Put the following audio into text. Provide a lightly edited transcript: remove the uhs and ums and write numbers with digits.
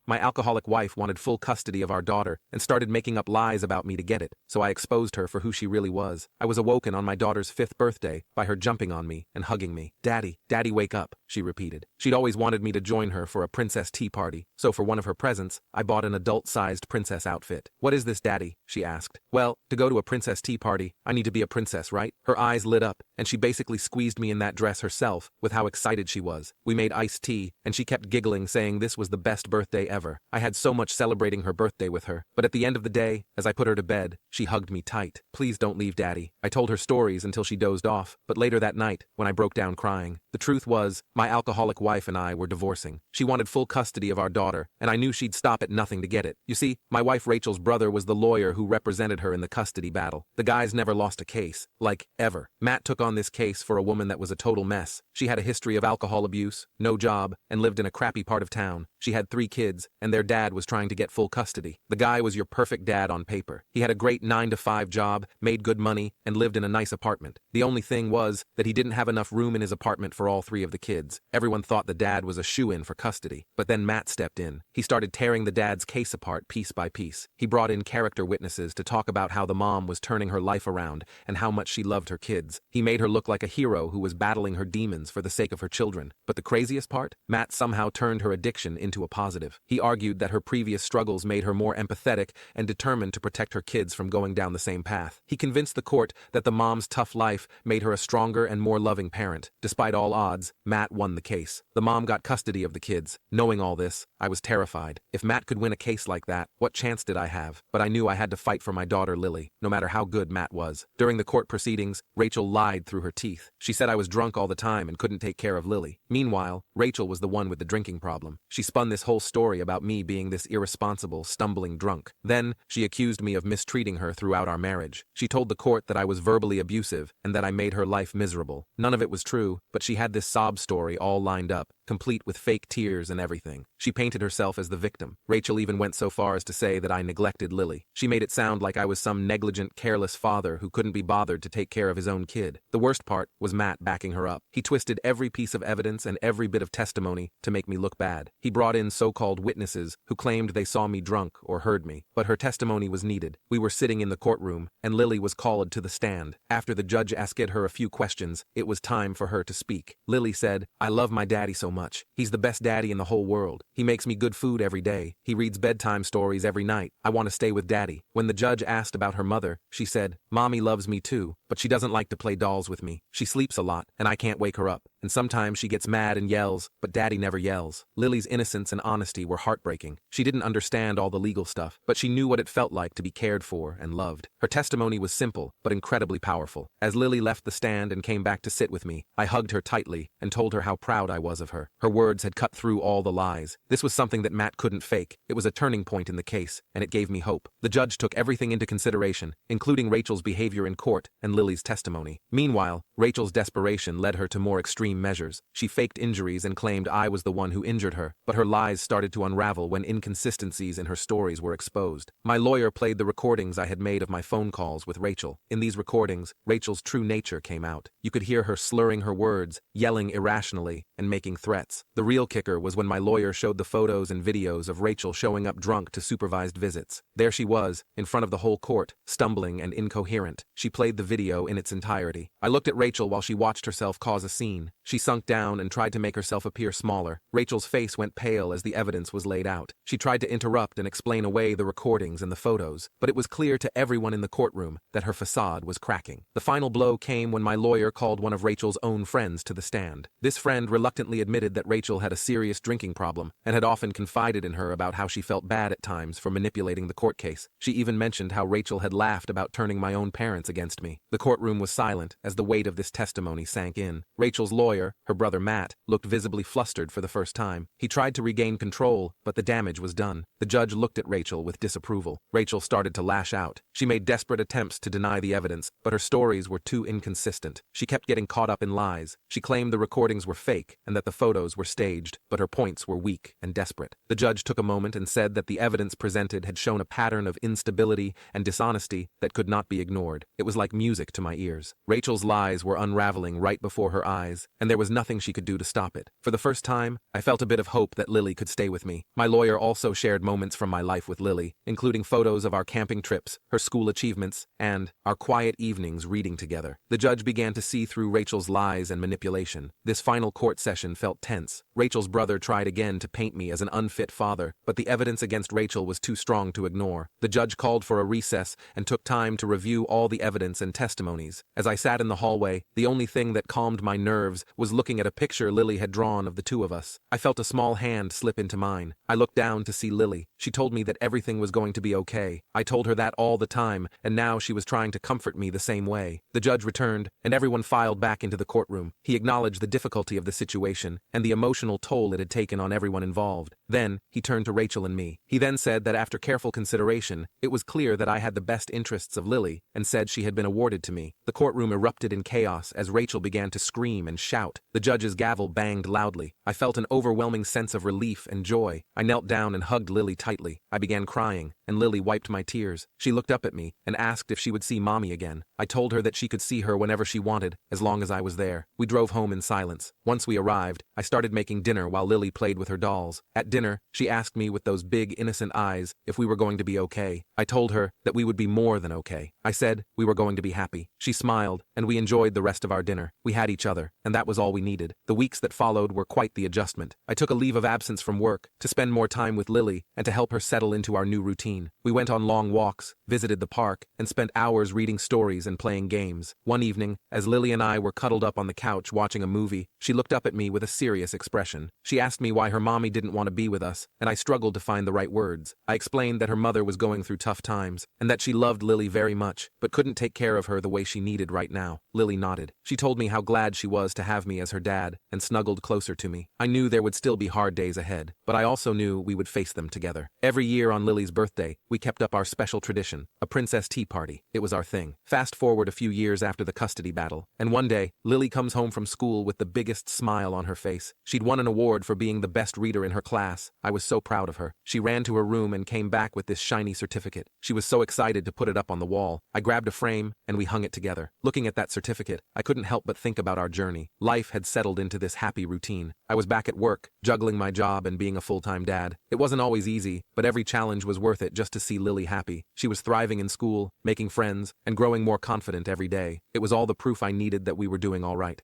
My alcoholic wife wanted full custody of our daughter and started making up lies about me to get it, so I exposed her for who she really was. I was awoken on my daughter's 5th birthday by her jumping on me and hugging me. Daddy, Daddy, wake up, she repeated. She'd always wanted me to join her for a princess tea party, so for one of her presents, I bought an adult-sized princess outfit. What is this, Daddy? She asked. Well, to go to a princess tea party, I need to be a princess, right? Her eyes lit up, and she basically squeezed me in that dress herself with how excited she was. We made iced tea, and she kept giggling, saying this was the best birthday ever. I had so much celebrating her birthday with her, but at the end of the day, as I put her to bed, she hugged me tight. Please don't leave, Daddy. I told her stories until she dozed off, but later that night, when I broke down crying, the truth was, my alcoholic wife and I were divorcing. She wanted full custody of our daughter, and I knew she'd stop at nothing to get it. You see, my wife Rachel's brother was the lawyer who represented her in the custody battle. The guys never lost a case, like, ever. Matt took on this case for a woman that was a total mess. She had a history of alcohol abuse, no job, and lived in a crappy part of town. She had 3 kids, and their dad was trying to get full custody. The guy was your perfect dad on paper. He had a great 9-to-5 job, made good money, and lived in a nice apartment. The only thing was that he didn't have enough room in his apartment for all 3 of the kids. Everyone thought the dad was a shoo-in for custody. But then Matt stepped in. He started tearing the dad's case apart piece by piece. He brought in character witnesses to talk about how the mom was turning her life around and how much she loved her kids. He made her look like a hero who was battling her demons for the sake of her children. But the craziest part? Matt somehow turned her addiction into a positive. He argued that her previous struggles made her more empathetic and determined to protect her kids from going down the same path. He convinced the court that the mom's tough life made her a stronger and more loving parent. Despite all odds, Matt won the case. The mom got custody of the kids. Knowing all this, I was terrified. If Matt could win a case like that, what chance did I have? But I knew I had to fight for my daughter Lily, no matter how good Matt was. During the court proceedings, Rachel lied through her teeth. She said I was drunk all the time and couldn't take care of Lily. Meanwhile, Rachel was the one with the drinking problem. She spun this whole story about me being this irresponsible, stumbling drunk. Then, she accused me of mistreating her throughout our marriage. She told the court that I was verbally abusive and that I made her life miserable. None of it was true, but she had this sob story all lined up, complete with fake tears and everything. She painted herself as the victim. Rachel even went so far as to say that I neglected Lily. She made it sound like I was some negligent, careless father who couldn't be bothered to take care of his own kid. The worst part was Matt backing her up. He twisted every piece of evidence and every bit of testimony to make me look bad. He brought in so-called witnesses who claimed they saw me drunk or heard me, but her testimony was needed. We were sitting in the courtroom, and Lily was called to the stand. After the judge asked her a few questions, it was time for her to speak. Lily said, I love my daddy so much. He's the best daddy in the whole world. He makes me good food every day. He reads bedtime stories every night. I want to stay with daddy. When the judge asked about her mother, she said, Mommy loves me too, but she doesn't like to play dolls with me. She sleeps a lot, and I can't wake her up. And sometimes she gets mad and yells, but daddy never yells. Lily's innocence and honesty were heartbreaking. She didn't understand all the legal stuff, but she knew what it felt like to be cared for and loved. Her testimony was simple, but incredibly powerful. As Lily left the stand and came back to sit with me, I hugged her tightly and told her how proud I was of her. Her words had cut through all the lies. This was something that Matt couldn't fake. It was a turning point in the case, and it gave me hope. The judge took everything into consideration, including Rachel's behavior in court and Lily's testimony. Meanwhile, Rachel's desperation led her to more extreme measures. She faked injuries and claimed I was the one who injured her, but her lies started to unravel when inconsistencies in her stories were exposed. My lawyer played the recordings I had made of my phone calls with Rachel. In these recordings, Rachel's true nature came out. You could hear her slurring her words, yelling irrationally, and making threats. The real kicker was when my lawyer showed the photos and videos of Rachel showing up drunk to supervised visits. There she was, in front of the whole court, stumbling and incoherent. She played the video in its entirety. I looked at Rachel while she watched herself cause a scene. She sunk down and tried to make herself appear smaller. Rachel's face went pale as the evidence was laid out. She tried to interrupt and explain away the recordings and the photos, but it was clear to everyone in the courtroom that her facade was cracking. The final blow came when my lawyer called one of Rachel's own friends to the stand. This friend reluctantly admitted that Rachel had a serious drinking problem and had often confided in her about how she felt bad at times for manipulating the court case. She even mentioned how Rachel had laughed about turning my own parents against me. The courtroom was silent as the weight of this testimony sank in. Rachel's lawyer, her brother Matt, looked visibly flustered for the first time. He tried to regain control, but the damage was done. The judge looked at Rachel with disapproval. Rachel started to lash out. She made desperate attempts to deny the evidence, but her stories were too inconsistent. She kept getting caught up in lies. She claimed the recordings were fake and that the photos were staged, but her points were weak and desperate. The judge took a moment and said that the evidence presented had shown a pattern of instability and dishonesty that could not be ignored. It was like music to my ears. Rachel's lies were unraveling right before her eyes, and there was nothing she could do to stop it. For the first time, I felt a bit of hope that Lily could stay with me. My lawyer also shared moments from my life with Lily, including photos of our camping trips, her school achievements, and our quiet evenings reading together. The judge began to see through Rachel's lies and manipulation. This final court session felt tense. Rachel's brother tried again to paint me as an unfit father, but the evidence against Rachel was too strong to ignore. The judge called for a recess and took time to review all the evidence and testimonies. As I sat in the hallway, the only thing that calmed my nerves was looking at a picture Lily had drawn of the two of us. I felt a small hand slip into mine. I looked down to see Lily. She told me that everything was going to be okay. I told her that all the time, and now she was trying to comfort me the same way. The judge returned, and everyone filed back into the courtroom. He acknowledged the difficulty of the situation and the emotional toll it had taken on everyone involved. Then, he turned to Rachel and me. He then said that after careful consideration, it was clear that I had the best interests of Lily, and said she had been awarded to me. The courtroom erupted in chaos as Rachel began to scream and shout. The judge's gavel banged loudly. I felt an overwhelming sense of relief and joy. I knelt down and hugged Lily tightly. I began crying, and Lily wiped my tears. She looked up at me and asked if she would see Mommy again. I told her that she could see her whenever she wanted, as long as I was there. We drove home in silence. Once we arrived, I started making dinner while Lily played with her dolls. At dinner, she asked me with those big, innocent eyes if we were going to be okay. I told her that we would be more than okay. I said we were going to be happy. She smiled, and we enjoyed the rest of our dinner. We had each other, and that was all we needed. The weeks that followed were quite the adjustment. I took a leave of absence from work to spend more time with Lily and to help her settle into our new routine. We went on long walks, visited the park, and spent hours reading stories and playing games. One evening, as Lily and I were cuddled up on the couch watching a movie, she looked up at me with a serious expression. She asked me why her mommy didn't want to be with us, and I struggled to find the right words. I explained that her mother was going through tough times, and that she loved Lily very much, but couldn't take care of her the way she needed right now. Lily nodded. She told me how glad she was to have me as her dad, and snuggled closer to me. I knew there would still be hard days ahead, but I also knew we would face them together. Every year on Lily's birthday, we kept up our special tradition, a princess tea party. It was our thing. Fast forward a few years after the custody battle, and one day, Lily comes home from school with the biggest smile on her face. She'd won an award for being the best reader in her class. I was so proud of her. She ran to her room and came back with this shiny certificate. She was so excited to put it up on the wall. I grabbed a frame, and we hung it together. Looking at that certificate, I couldn't help but think about our journey. Life had settled into this happy routine. I was back at work, juggling my job and being a full-time dad. It wasn't always easy, but every challenge was worth it just to see Lily happy. She was thriving in school, making friends, and growing more confident every day. It was all the proof I needed that we were doing all right.